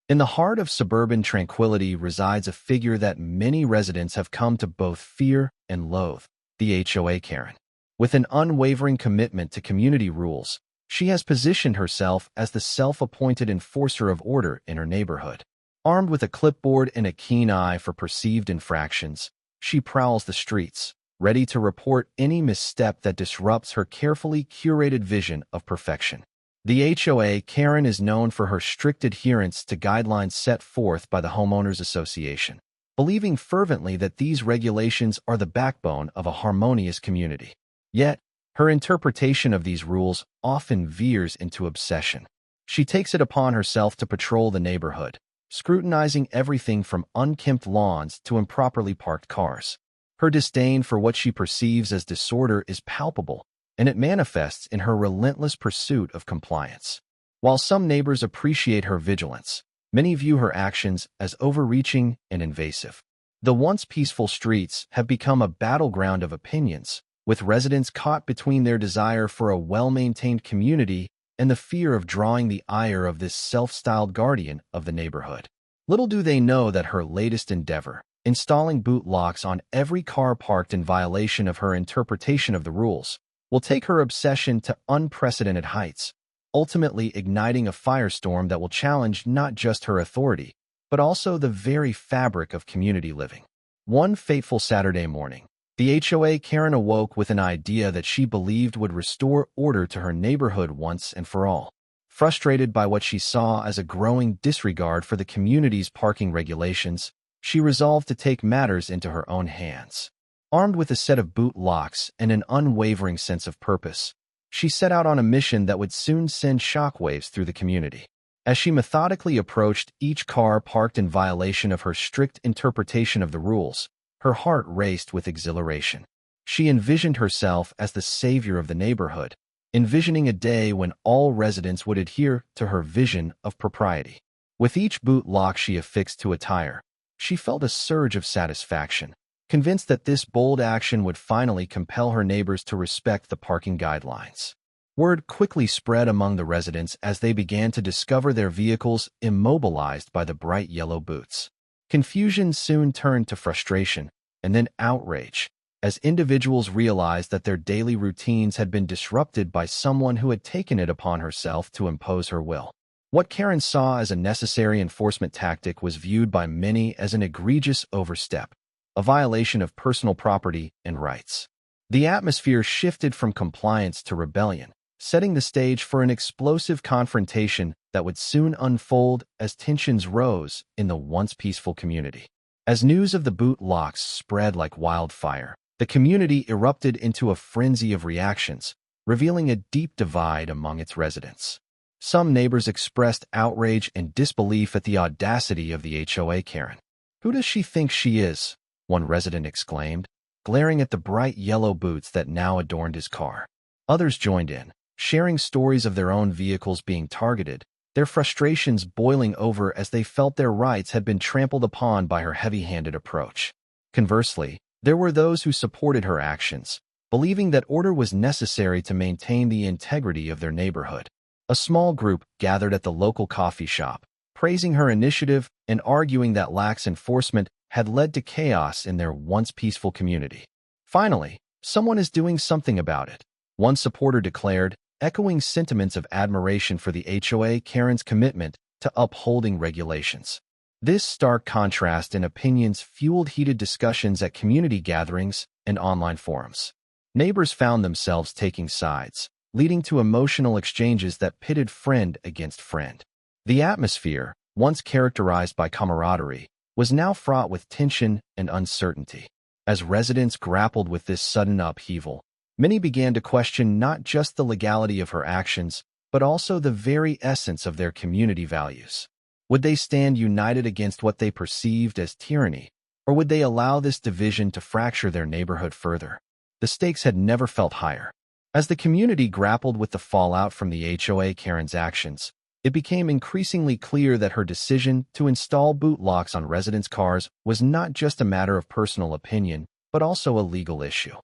In the heart of suburban tranquility resides a figure that many residents have come to both fear and loathe, the HOA Karen. With an unwavering commitment to community rules, she has positioned herself as the self-appointed enforcer of order in her neighborhood. Armed with a clipboard and a keen eye for perceived infractions, she prowls the streets, ready to report any misstep that disrupts her carefully curated vision of perfection. The HOA Karen is known for her strict adherence to guidelines set forth by the Homeowners Association, believing fervently that these regulations are the backbone of a harmonious community. Yet, her interpretation of these rules often veers into obsession. She takes it upon herself to patrol the neighborhood, scrutinizing everything from unkempt lawns to improperly parked cars. Her disdain for what she perceives as disorder is palpable, and it manifests in her relentless pursuit of compliance. While some neighbors appreciate her vigilance, many view her actions as overreaching and invasive. The once peaceful streets have become a battleground of opinions, with residents caught between their desire for a well-maintained community and the fear of drawing the ire of this self-styled guardian of the neighborhood. Little do they know that her latest endeavor, installing boot locks on every car parked in violation of her interpretation of the rules, will take her obsession to unprecedented heights, ultimately igniting a firestorm that will challenge not just her authority, but also the very fabric of community living. One fateful Saturday morning, the HOA Karen awoke with an idea that she believed would restore order to her neighborhood once and for all. Frustrated by what she saw as a growing disregard for the community's parking regulations, she resolved to take matters into her own hands. Armed with a set of boot locks and an unwavering sense of purpose, she set out on a mission that would soon send shockwaves through the community. As she methodically approached each car parked in violation of her strict interpretation of the rules, her heart raced with exhilaration. She envisioned herself as the savior of the neighborhood, envisioning a day when all residents would adhere to her vision of propriety. With each boot lock she affixed to a tire, she felt a surge of satisfaction, convinced that this bold action would finally compel her neighbors to respect the parking guidelines. Word quickly spread among the residents as they began to discover their vehicles immobilized by the bright yellow boots. Confusion soon turned to frustration, and then outrage, as individuals realized that their daily routines had been disrupted by someone who had taken it upon herself to impose her will. What Karen saw as a necessary enforcement tactic was viewed by many as an egregious overstep, a violation of personal property and rights. The atmosphere shifted from compliance to rebellion, setting the stage for an explosive confrontation that would soon unfold as tensions rose in the once peaceful community. As news of the boot locks spread like wildfire, the community erupted into a frenzy of reactions, revealing a deep divide among its residents. Some neighbors expressed outrage and disbelief at the audacity of the HOA Karen. "Who does she think she is?" one resident exclaimed, glaring at the bright yellow boots that now adorned his car. Others joined in, sharing stories of their own vehicles being targeted, their frustrations boiling over as they felt their rights had been trampled upon by her heavy-handed approach. Conversely, there were those who supported her actions, believing that order was necessary to maintain the integrity of their neighborhood. A small group gathered at the local coffee shop, praising her initiative and arguing that lax enforcement had led to chaos in their once peaceful community. Finally, someone is doing something about it, one supporter declared, echoing sentiments of admiration for the HOA Karen's commitment to upholding regulations. This stark contrast in opinions fueled heated discussions at community gatherings and online forums. Neighbors found themselves taking sides, leading to emotional exchanges that pitted friend against friend. The atmosphere, once characterized by camaraderie, was now fraught with tension and uncertainty. As residents grappled with this sudden upheaval, many began to question not just the legality of her actions, but also the very essence of their community values. Would they stand united against what they perceived as tyranny, or would they allow this division to fracture their neighborhood further? The stakes had never felt higher. As the community grappled with the fallout from the HOA Karen's actions, it became increasingly clear that her decision to install boot locks on residents' cars was not just a matter of personal opinion, but also a legal issue.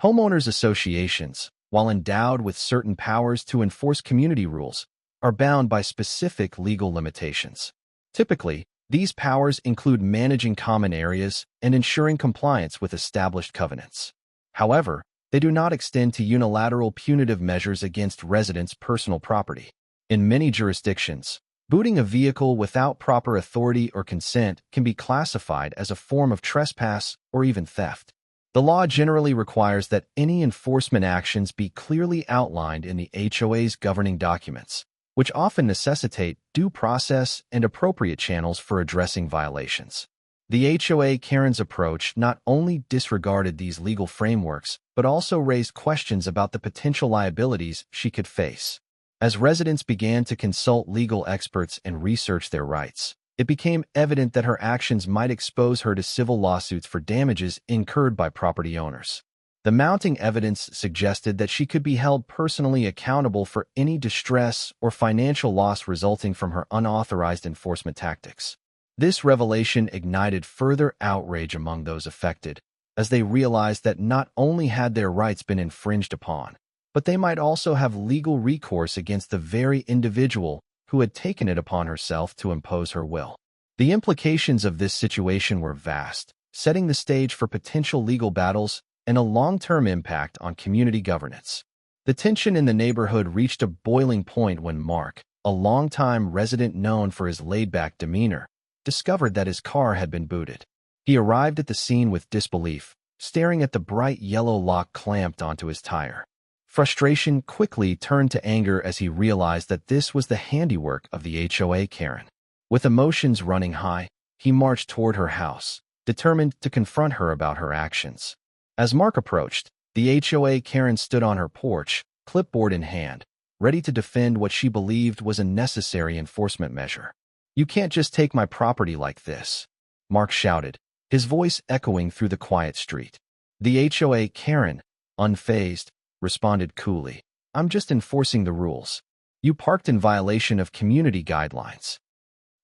Homeowners associations, while endowed with certain powers to enforce community rules, are bound by specific legal limitations. Typically, these powers include managing common areas and ensuring compliance with established covenants. However, they do not extend to unilateral punitive measures against residents' personal property. In many jurisdictions, booting a vehicle without proper authority or consent can be classified as a form of trespass or even theft. The law generally requires that any enforcement actions be clearly outlined in the HOA's governing documents, which often necessitate due process and appropriate channels for addressing violations. The HOA Karen's approach not only disregarded these legal frameworks, but also raised questions about the potential liabilities she could face. As residents began to consult legal experts and research their rights, it became evident that her actions might expose her to civil lawsuits for damages incurred by property owners. The mounting evidence suggested that she could be held personally accountable for any distress or financial loss resulting from her unauthorized enforcement tactics. This revelation ignited further outrage among those affected, as they realized that not only had their rights been infringed upon, but they might also have legal recourse against the very individual who had taken it upon herself to impose her will. The implications of this situation were vast, setting the stage for potential legal battles and a long-term impact on community governance. The tension in the neighborhood reached a boiling point when Mark, a longtime resident known for his laid-back demeanor, discovered that his car had been booted. He arrived at the scene with disbelief, staring at the bright yellow lock clamped onto his tire. Frustration quickly turned to anger as he realized that this was the handiwork of the HOA Karen. With emotions running high, he marched toward her house, determined to confront her about her actions. As Mark approached, the HOA Karen stood on her porch, clipboard in hand, ready to defend what she believed was a necessary enforcement measure. "You can't just take my property like this," Mark shouted, his voice echoing through the quiet street. The HOA Karen, unfazed, responded coolly, "I'm just enforcing the rules. You parked in violation of community guidelines."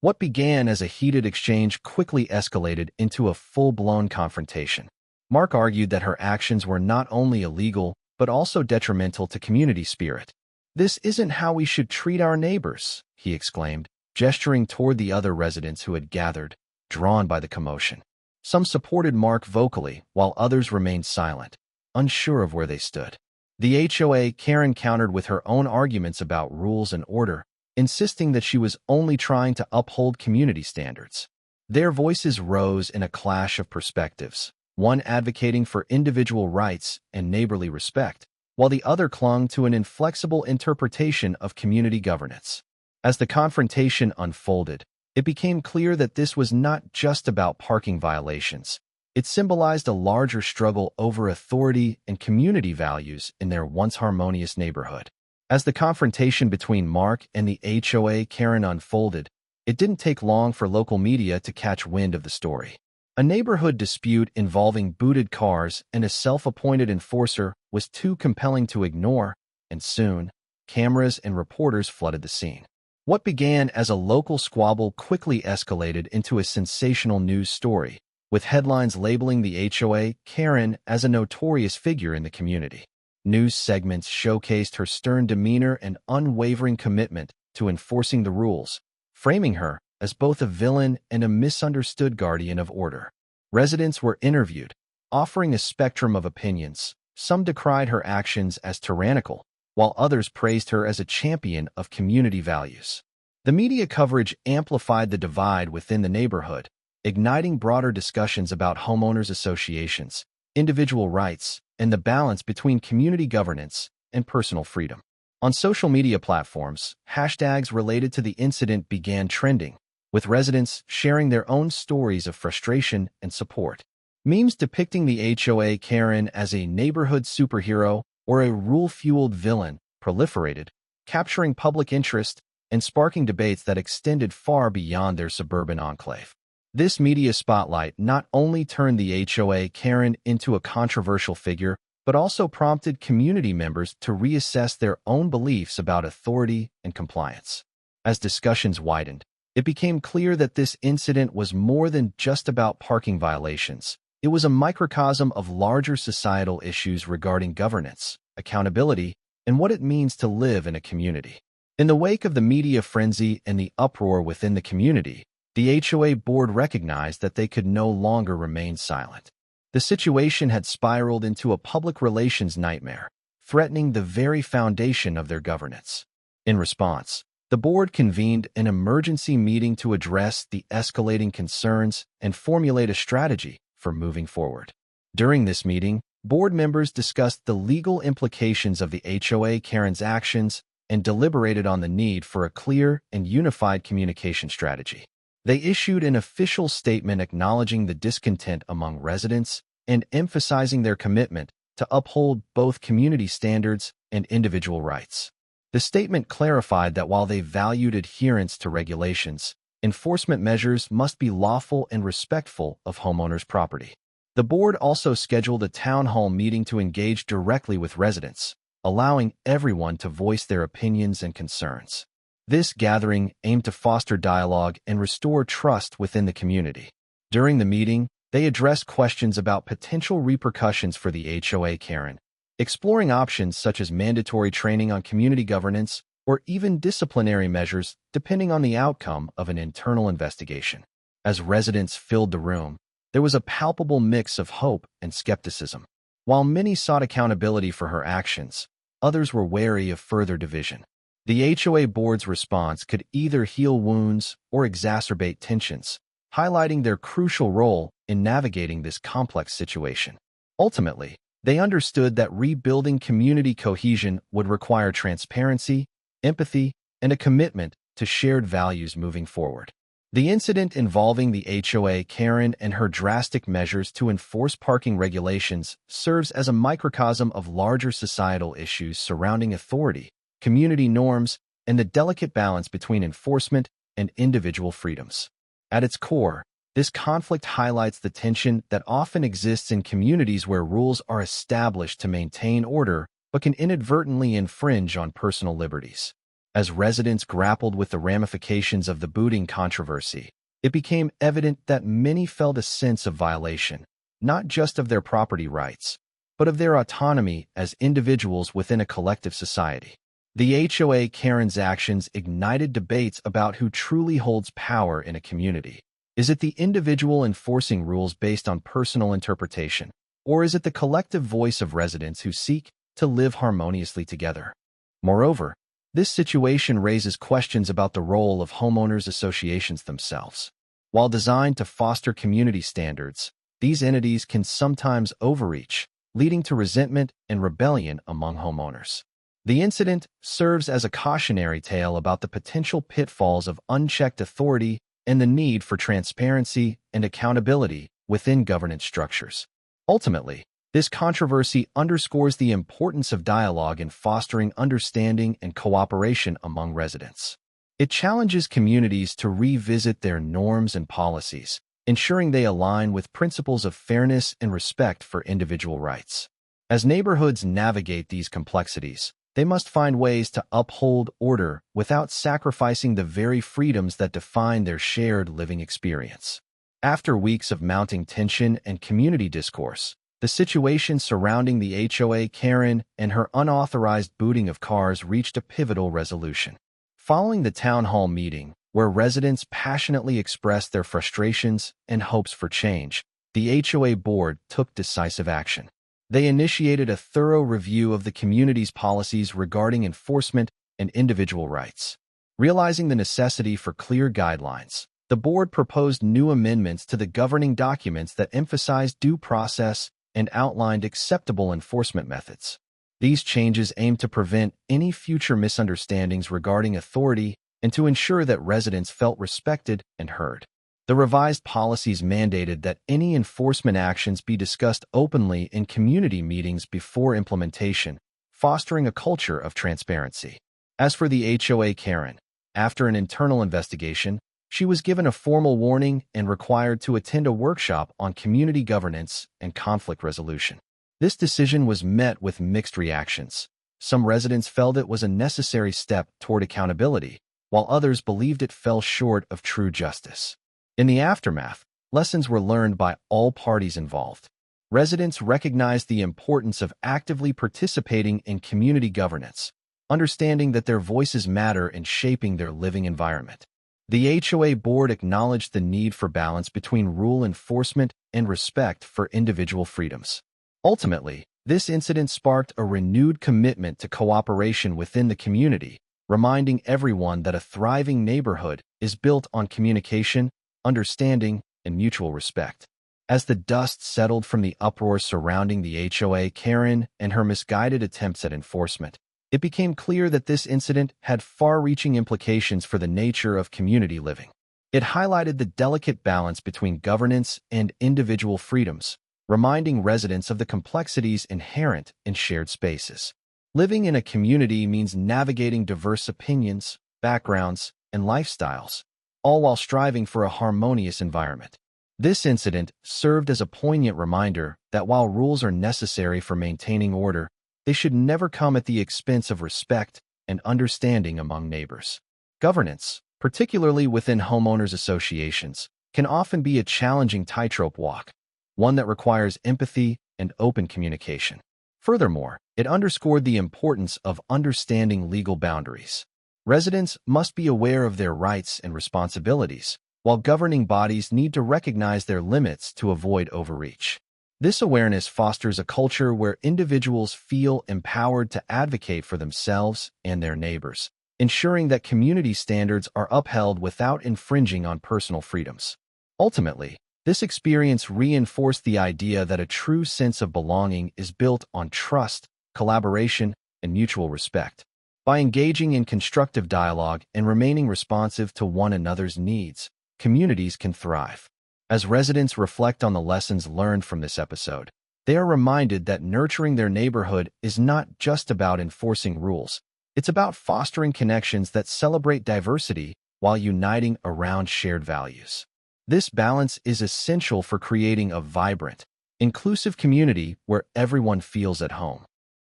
What began as a heated exchange quickly escalated into a full-blown confrontation. Mark argued that her actions were not only illegal, but also detrimental to community spirit. "This isn't how we should treat our neighbors," he exclaimed, gesturing toward the other residents who had gathered, drawn by the commotion. Some supported Mark vocally, while others remained silent, unsure of where they stood. The HOA Karen countered with her own arguments about rules and order, insisting that she was only trying to uphold community standards. Their voices rose in a clash of perspectives, one advocating for individual rights and neighborly respect, while the other clung to an inflexible interpretation of community governance. As the confrontation unfolded, it became clear that this was not just about parking violations. It symbolized a larger struggle over authority and community values in their once harmonious neighborhood. As the confrontation between Mark and the HOA Karen unfolded, it didn't take long for local media to catch wind of the story. A neighborhood dispute involving booted cars and a self-appointed enforcer was too compelling to ignore, and soon, cameras and reporters flooded the scene. What began as a local squabble quickly escalated into a sensational news story, with headlines labeling the HOA Karen as a notorious figure in the community. News segments showcased her stern demeanor and unwavering commitment to enforcing the rules, framing her as both a villain and a misunderstood guardian of order. Residents were interviewed, offering a spectrum of opinions. Some decried her actions as tyrannical, while others praised her as a champion of community values. The media coverage amplified the divide within the neighborhood, igniting broader discussions about homeowners associations, individual rights, and the balance between community governance and personal freedom. On social media platforms, hashtags related to the incident began trending, with residents sharing their own stories of frustration and support. Memes depicting the HOA Karen as a neighborhood superhero or a rule-fueled villain proliferated, capturing public interest and sparking debates that extended far beyond their suburban enclave. This media spotlight not only turned the HOA Karen into a controversial figure, but also prompted community members to reassess their own beliefs about authority and compliance. As discussions widened, it became clear that this incident was more than just about parking violations. It was a microcosm of larger societal issues regarding governance, accountability, and what it means to live in a community. In the wake of the media frenzy and the uproar within the community, The HOA board recognized that they could no longer remain silent. The situation had spiraled into a public relations nightmare, threatening the very foundation of their governance. In response, the board convened an emergency meeting to address the escalating concerns and formulate a strategy for moving forward. During this meeting, board members discussed the legal implications of the HOA Karen's actions and deliberated on the need for a clear and unified communication strategy. They issued an official statement acknowledging the discontent among residents and emphasizing their commitment to uphold both community standards and individual rights. The statement clarified that while they valued adherence to regulations, enforcement measures must be lawful and respectful of homeowners' property. The board also scheduled a town hall meeting to engage directly with residents, allowing everyone to voice their opinions and concerns. This gathering aimed to foster dialogue and restore trust within the community. During the meeting, they addressed questions about potential repercussions for the HOA Karen, exploring options such as mandatory training on community governance or even disciplinary measures depending on the outcome of an internal investigation. As residents filled the room, there was a palpable mix of hope and skepticism. While many sought accountability for her actions, others were wary of further division. The HOA board's response could either heal wounds or exacerbate tensions, highlighting their crucial role in navigating this complex situation. Ultimately, they understood that rebuilding community cohesion would require transparency, empathy, and a commitment to shared values moving forward. The incident involving the HOA Karen and her drastic measures to enforce parking regulations serves as a microcosm of larger societal issues surrounding authority, community norms, and the delicate balance between enforcement and individual freedoms. At its core, this conflict highlights the tension that often exists in communities where rules are established to maintain order but can inadvertently infringe on personal liberties. As residents grappled with the ramifications of the booting controversy, it became evident that many felt a sense of violation, not just of their property rights, but of their autonomy as individuals within a collective society. The HOA Karen's actions ignited debates about who truly holds power in a community. Is it the individual enforcing rules based on personal interpretation, or is it the collective voice of residents who seek to live harmoniously together? Moreover, this situation raises questions about the role of homeowners associations themselves. While designed to foster community standards, these entities can sometimes overreach, leading to resentment and rebellion among homeowners. The incident serves as a cautionary tale about the potential pitfalls of unchecked authority and the need for transparency and accountability within governance structures. Ultimately, this controversy underscores the importance of dialogue in fostering understanding and cooperation among residents. It challenges communities to revisit their norms and policies, ensuring they align with principles of fairness and respect for individual rights. As neighborhoods navigate these complexities, they must find ways to uphold order without sacrificing the very freedoms that define their shared living experience. After weeks of mounting tension and community discourse, the situation surrounding the HOA Karen and her unauthorized booting of cars reached a pivotal resolution. Following the town hall meeting, where residents passionately expressed their frustrations and hopes for change, the HOA board took decisive action. They initiated a thorough review of the community's policies regarding enforcement and individual rights. Realizing the necessity for clear guidelines, the board proposed new amendments to the governing documents that emphasized due process and outlined acceptable enforcement methods. These changes aim to prevent any future misunderstandings regarding authority and to ensure that residents felt respected and heard. The revised policies mandated that any enforcement actions be discussed openly in community meetings before implementation, fostering a culture of transparency. As for the HOA Karen, after an internal investigation, she was given a formal warning and required to attend a workshop on community governance and conflict resolution. This decision was met with mixed reactions. Some residents felt it was a necessary step toward accountability, while others believed it fell short of true justice. In the aftermath, lessons were learned by all parties involved. Residents recognized the importance of actively participating in community governance, understanding that their voices matter in shaping their living environment. The HOA board acknowledged the need for balance between rule enforcement and respect for individual freedoms. Ultimately, this incident sparked a renewed commitment to cooperation within the community, reminding everyone that a thriving neighborhood is built on communication, understanding, and mutual respect. As the dust settled from the uproar surrounding the HOA Karen and her misguided attempts at enforcement, it became clear that this incident had far-reaching implications for the nature of community living. It highlighted the delicate balance between governance and individual freedoms, reminding residents of the complexities inherent in shared spaces. Living in a community means navigating diverse opinions, backgrounds, and lifestyles, all while striving for a harmonious environment. This incident served as a poignant reminder that while rules are necessary for maintaining order, they should never come at the expense of respect and understanding among neighbors. Governance, particularly within homeowners associations, can often be a challenging tightrope walk, one that requires empathy and open communication. Furthermore, it underscored the importance of understanding legal boundaries. Residents must be aware of their rights and responsibilities, while governing bodies need to recognize their limits to avoid overreach. This awareness fosters a culture where individuals feel empowered to advocate for themselves and their neighbors, ensuring that community standards are upheld without infringing on personal freedoms. Ultimately, this experience reinforced the idea that a true sense of belonging is built on trust, collaboration, and mutual respect. By engaging in constructive dialogue and remaining responsive to one another's needs, communities can thrive. As residents reflect on the lessons learned from this episode, they are reminded that nurturing their neighborhood is not just about enforcing rules. It's about fostering connections that celebrate diversity while uniting around shared values. This balance is essential for creating a vibrant, inclusive community where everyone feels at home.